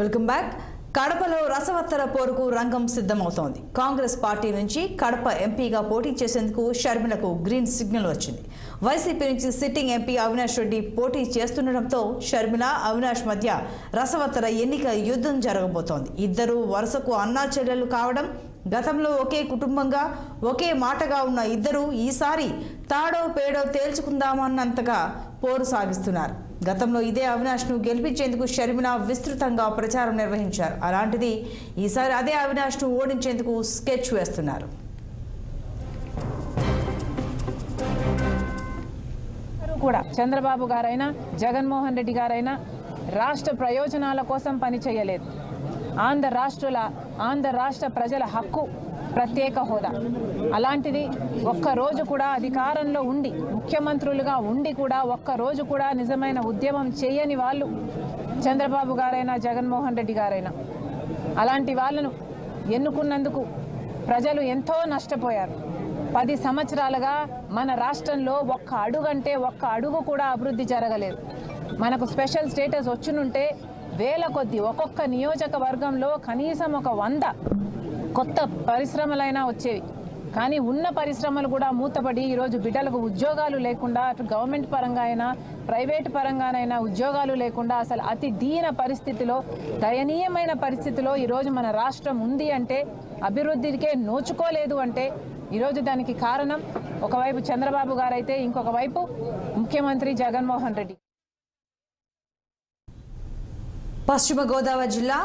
Welcome back. కడపలో రసవత్తర పోరుకు రంగం సిద్ధమవుతోంది. కాంగ్రెస్ పార్టీ నుంచి కడప ఎంపీగా పోటీ చేసేందుకు షర్మిలకు గ్రీన్ సిగ్నల్ వచ్చింది. వైసీపీ నుంచి సిట్టింగ్ ఎంపీ అవినాష్ రెడ్డి పోటీ చేస్తుండటంతో షర్మిల, అవినాష్ మధ్య రసవత్తర ఎన్నిక యుద్ధం జరగబోతోంది. ఇద్దరు వరుసకు అన్నా చెల్లెలు కావడం, గతంలో ఒకే కుటుంబంగా ఒకే మాటగా ఉన్న ఇద్దరు ఈసారి తాడో పేడో తేల్చుకుందామన్నంతగా పోరు సాగిస్తున్నారు. గతంలో ఇదే అవినాష్ను గెలిపించేందుకు షర్మిల విస్తృతంగా ప్రచారం నిర్వహించారు. అలాంటిది ఈసారి అదే అవినాష్ను ఓడించేందుకు స్కెచ్ వేస్తున్నారు. కూడా చంద్రబాబు గారైనా జగన్మోహన్ రెడ్డి గారైనా రాష్ట్ర ప్రయోజనాల కోసం పని చేయలేదు. ఆంధ్ర రాష్ట్ర ప్రజల హక్కు ప్రత్యేక హోదా. అలాంటిది ఒక్కరోజు కూడా అధికారంలో ఉండి ముఖ్యమంత్రులుగా ఉండి కూడా ఒక్కరోజు కూడా నిజమైన ఉద్యమం చేయని వాళ్ళు చంద్రబాబు గారైనా జగన్మోహన్ రెడ్డి గారైనా. అలాంటి వాళ్ళను ఎన్నుకున్నందుకు ప్రజలు ఎంతో నష్టపోయారు. 10 సంవత్సరాలుగా మన రాష్ట్రంలో ఒక్క అడుగు కూడా అభివృద్ధి జరగలేదు. మనకు స్పెషల్ స్టేటస్ వచ్చునుంటే వేల కొద్ది ఒక్కొక్క నియోజకవర్గంలో కనీసం ఒక 100 కొత్త పరిశ్రమలైనా వచ్చేవి. కానీ ఉన్న పరిశ్రమలు కూడా మూతపడి ఈరోజు బిడ్డలకు ఉద్యోగాలు లేకుండా, అటు గవర్నమెంట్ పరంగా అయినా ప్రైవేటు పరంగానైనా ఉద్యోగాలు లేకుండా అసలు అతి దయనీయమైన పరిస్థితిలో ఈరోజు మన రాష్ట్రం ఉంది అంటే, అభివృద్ధికే నోచుకోలేదు అంటే ఈరోజు దానికి కారణం ఒకవైపు చంద్రబాబు గారైతే ఇంకొక వైపు ముఖ్యమంత్రి జగన్మోహన్ రెడ్డి. పశ్చిమ గోదావరి జిల్లా